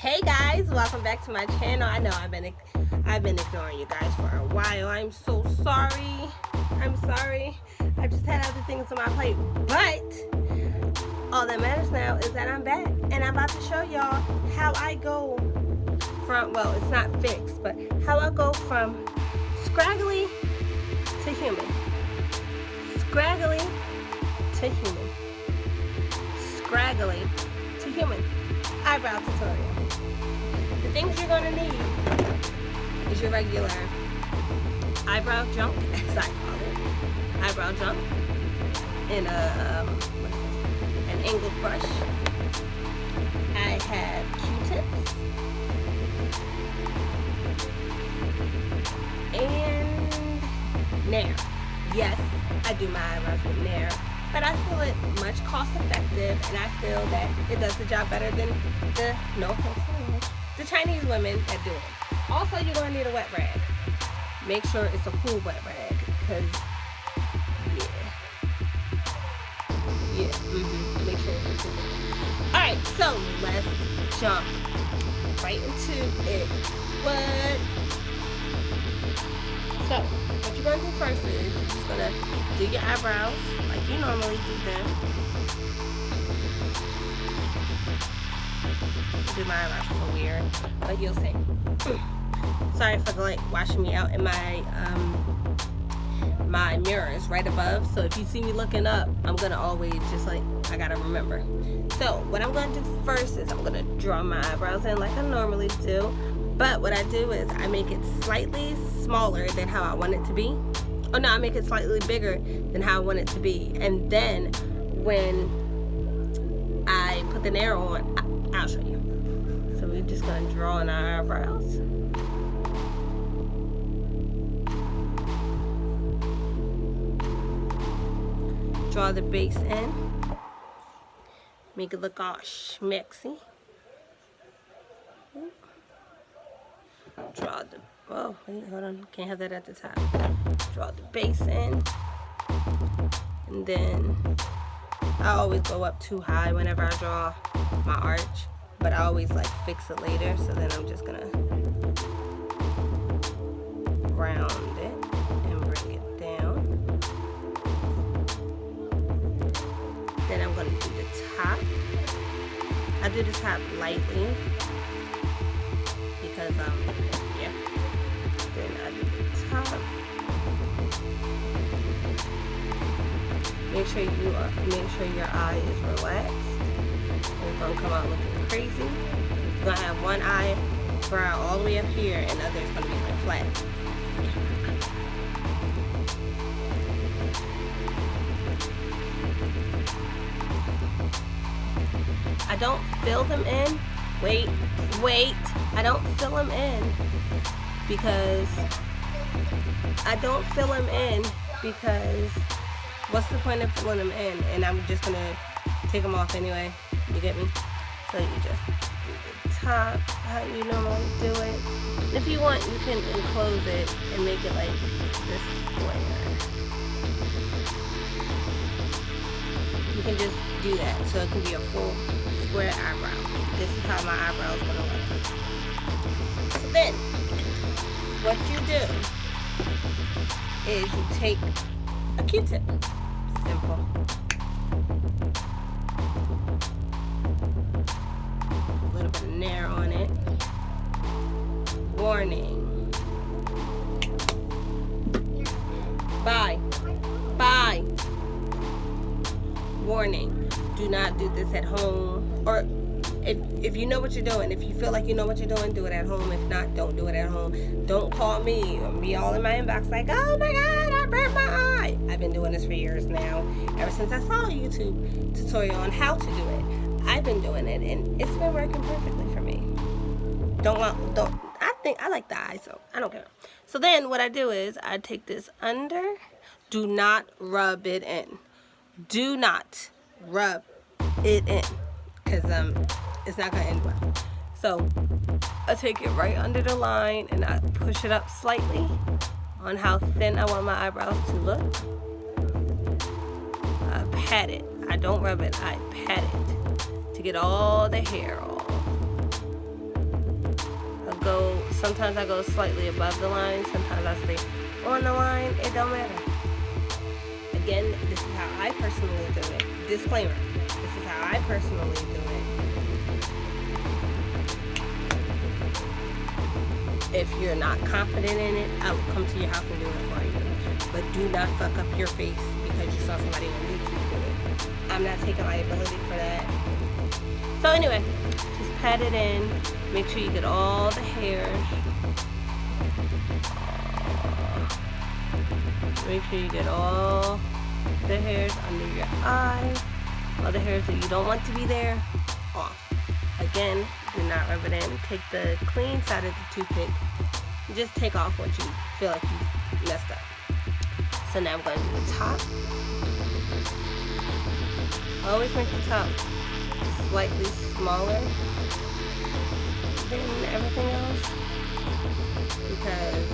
Hey guys, welcome back to my channel. I know I've been ignoring you guys for a while. I'm so sorry. I'm sorry. I just had other things on my plate, but all that matters now is that I'm back and I'm about to show y'all how I go from, well, it's not fixed, but how I go from scraggly to human. Scraggly to human. Scraggly to human. Eyebrow tutorial. The things you're going to need is your regular eyebrow junk, as I call it. Eyebrow junk in an angled brush. I have Q-tips and Nair. Yes, I do my eyebrows with Nair, but I feel it much cost effective, and I feel that it does the job better than the, no offense, the Chinese women that do it. Also, you're going to need a wet rag. Make sure it's a cool wet rag, because make sure it's a cool wet rag. Alright, so let's jump right into it. So, what you're going to do first is you're just going to do your eyebrows like you normally do them. Do my eyebrows so weird, but you'll see. Sorry for the light washing me out, and my mirror is right above, so if you see me looking up, I'm gonna always just like, I gotta remember. So what I'm gonna do first is I'm gonna draw my eyebrows in like I normally do, but what I do is I make it slightly smaller than how I want it to be. Oh no, I make it slightly bigger than how I want it to be, and then when I put the Nair on, I'll show you. So we're just gonna draw in our eyebrows. Draw the base in. Make it look all schmexy. Draw the, oh wait, hold on, can't have that at the top. Draw the base in. And then I always go up too high whenever I draw my arch, but I always like fix it later, so then I'm just gonna round it and bring it down. Then I'm gonna do the top. I do the top lightly because yeah. Then I do the top. Make sure your eye is relaxed. It's gonna come out looking crazy. You're gonna have one eyebrow all the way up here, and the other is gonna be like flat. I don't fill them in. Wait. I don't fill them in because what's the point of filling them in? And I'm just gonna take them off anyway. You get me? So you just do the top how you normally do it. And if you want, you can enclose it and make it like this square. You can just do that so it can be a full square eyebrow. This is how my eyebrow is gonna look. So then, what you do is you take a Q-tip. Simple. A little bit of Nair on it. Warning. Bye. Warning. Do not do this at home. Or if you know what you're doing, if you feel like you know what you're doing, do it at home. If not, don't do it at home. Don't call me or be all in my inbox like, oh my God, I burnt my eye. I've been doing this for years now. Ever since I saw a YouTube tutorial on how to do it, I've been doing it, and it's been working perfectly for me. I like the eye, so I don't care. So then what I do is I take this under. Do not rub it in. Do not rub it in, because it's not gonna end well. So I take it right under the line and I push it up slightly on how thin I want my eyebrows to look. I pat it. I don't rub it. I pat it to get all the hair off. Sometimes I go slightly above the line, sometimes I stay on the line. It don't matter. Again, this is how I personally do it. Disclaimer, this is how I personally do it. If you're not confident in it, I will come to your house and do it for you. But do not fuck up your face because you saw somebody on YouTube do it. I'm not taking liability for that. So anyway, just pat it in. Make sure you get all the hairs. Make sure you get all the hairs under your eye. All the hairs that you don't want to be there, off. Again, do not rub it in. Take the clean side of the toothpick. Just take off what you feel like you messed up. So now I'm going to do the top. Always make the top slightly smaller than everything else because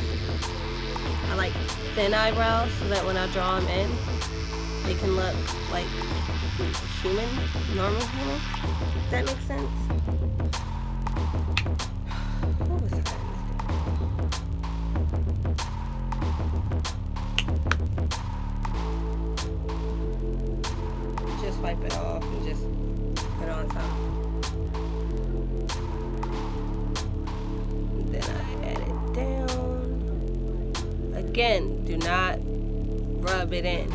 I like thin eyebrows so that when I draw them in, they can look like human, normal human. Does that make sense? What was that? Just wipe it off and just put it on top. Then I add it down. Again, do not rub it in.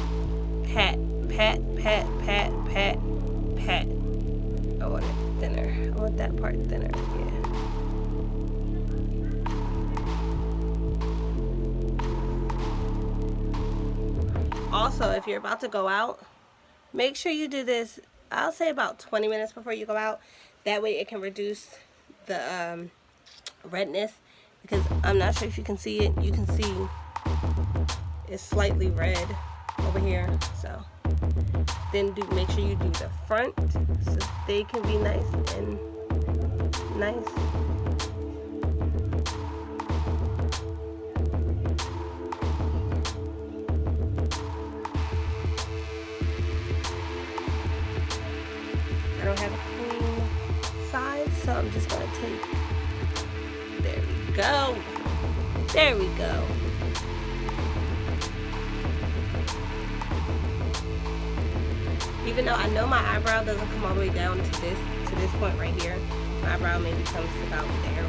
Pat, pat, pat, pat, pat, pat. I want it thinner. I want that part thinner, yeah. Also, if you're about to go out, make sure you do this, I'll say about 20 minutes before you go out. That way it can reduce the redness, because I'm not sure if you can see it. You can see it's slightly red over here. So then make sure you do the front so they can be nice and nice. I don't have a clean side, so I'm just gonna take, there we go, there we go. Even though I know my eyebrow doesn't come all the way down to this point right here, my eyebrow maybe comes about there.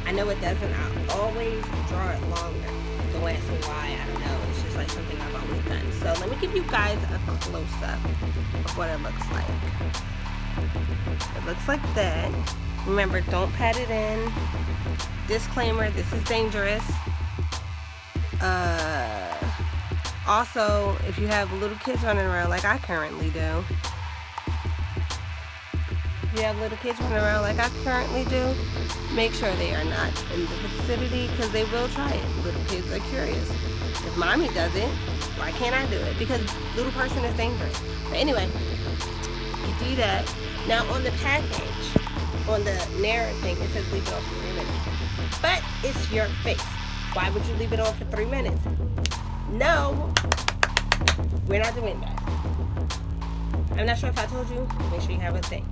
I know it doesn't. I always draw it longer. Don't ask me why, I don't know. It's just like something I've always done. So let me give you guys a close-up of what it looks like. It looks like that. Remember, don't pat it in. Disclaimer, this is dangerous. Also, if you have little kids running around like I currently do, make sure they are not in the vicinity, because they will try it. Little kids are curious. If mommy does it, why can't I do it? Because little person is dangerous. But anyway, you do that. Now on the package, on the Nair thing, it says leave it on for 3 minutes. But it's your face. Why would you leave it on for 3 minutes? No, we're not doing that. I'm not sure if I told you. Make sure you have a thing,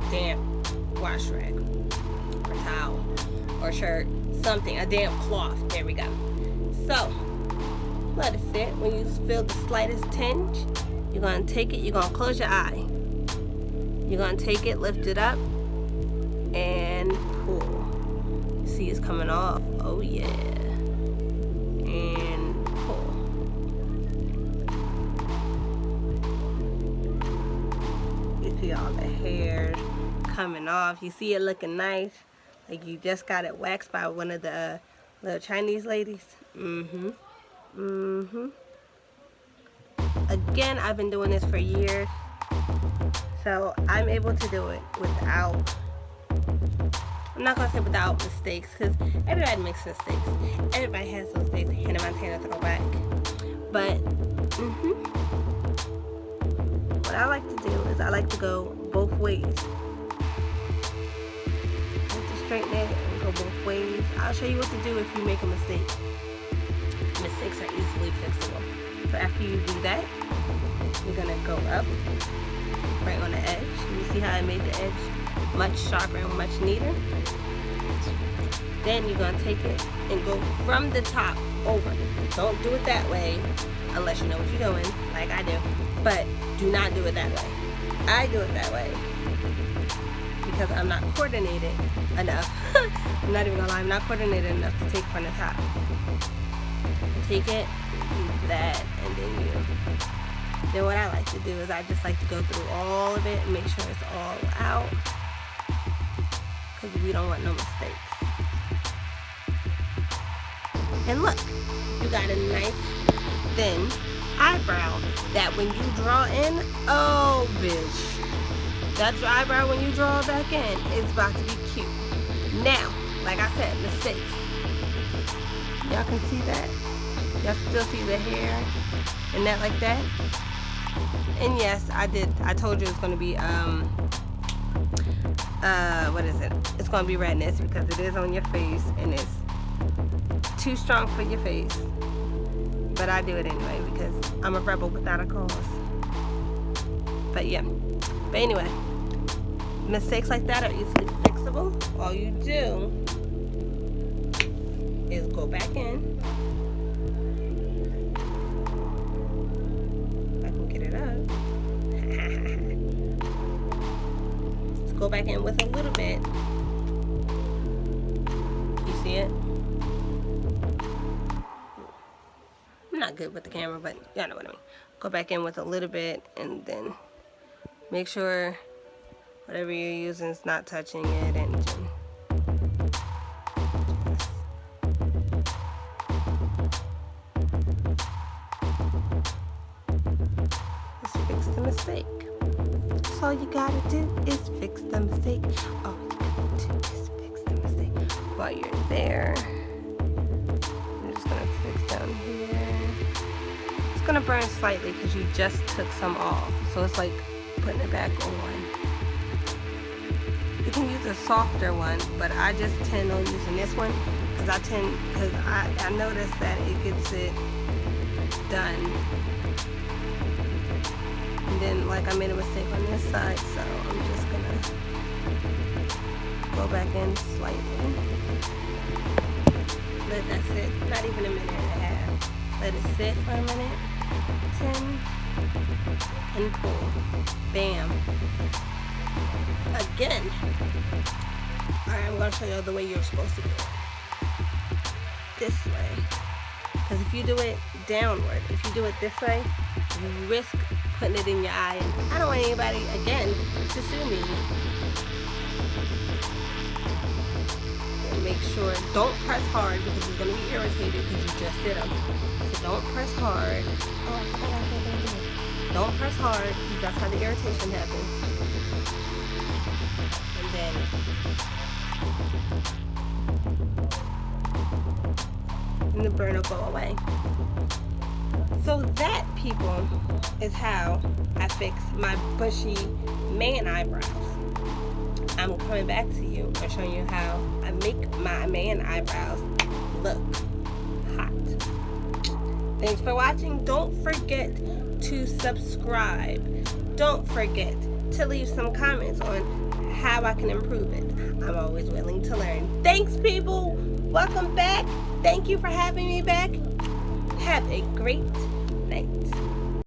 damp wash rag, or towel, or shirt, something, a damp cloth. There we go. So let it sit. When you feel the slightest tinge, you're gonna take it. You're gonna close your eye. You're gonna take it, lift it up, and pull. See, it's coming off. Oh yeah. And pull. You see all the hairs coming off. You see it looking nice, like you just got it waxed by one of the little Chinese ladies. Again, I've been doing this for years, so I'm able to do it without, I'm not gonna say without mistakes, because everybody makes mistakes. Everybody has those days, Hannah Montana throwback. But what I like to do is I like to go both ways. I like to straighten it and go both ways. I'll show you what to do if you make a mistake. Mistakes are easily fixable. So after you do that, you're gonna go up right on the edge. You see how I made the edge much sharper and much neater? Then you're going to take it and go from the top over. Don't do it that way unless you know what you're doing, like I do. But do not do it that way. I do it that way because I'm not coordinated enough. I'm not even gonna lie, I'm not coordinated enough to take from the top. Take it, do that, and then what I like to do is I just like to go through all of it and make sure it's all out, because we don't want no mistakes. And look, you got a nice thin eyebrow that when you draw in, oh bitch, that's your eyebrow when you draw it back in, it's about to be cute. Now, like I said, mistakes. Y'all can see that? Y'all still see the hair and that like that? And yes, I told you it's gonna be what is it? It's gonna be redness because it is on your face and it's too strong for your face. But I do it anyway because I'm a rebel without a cause. But yeah. But anyway, mistakes like that are easily fixable. All you do is go back in. If I can get it up. Just go back in with a little bit. You see it? I'm not good with the camera, but y'all know what I mean. Go back in with a little bit and then make sure whatever you're using is not touching it, and just fix the mistake. That's all you gotta do is fix the mistake. All you gotta do is fix the mistake. While you're there, I'm just gonna fix down here. It's gonna burn slightly because you just took some off, so it's like putting it back on. You can use a softer one, but I just tend on using this one because I noticed that it gets it done. And then like I made a mistake on this side, so I'm just gonna go back in slightly. Let that sit, not even a minute and a half. Let it sit for a minute. 10 and pull. Bam. Again. Alright, I'm going to show you the way you're supposed to do it. This way. Because if you do it downward, if you do it this way, you risk putting it in your eye. And I don't want anybody, again, to sue me. And make sure, don't press hard because you're going to be irritated because you just did them. So don't press hard. Oh, I forgot I did that. Don't press hard because that's how the irritation happens. And the burn will go away. So that, people, is how I fix my bushy man eyebrows. I'm coming back to you and showing you how I make my man eyebrows look hot. Thanks for watching. Don't forget to subscribe. Don't forget to leave some comments on how I can improve it. I'm always willing to learn. Thanks, people. Welcome back. Thank you for having me back. Have a great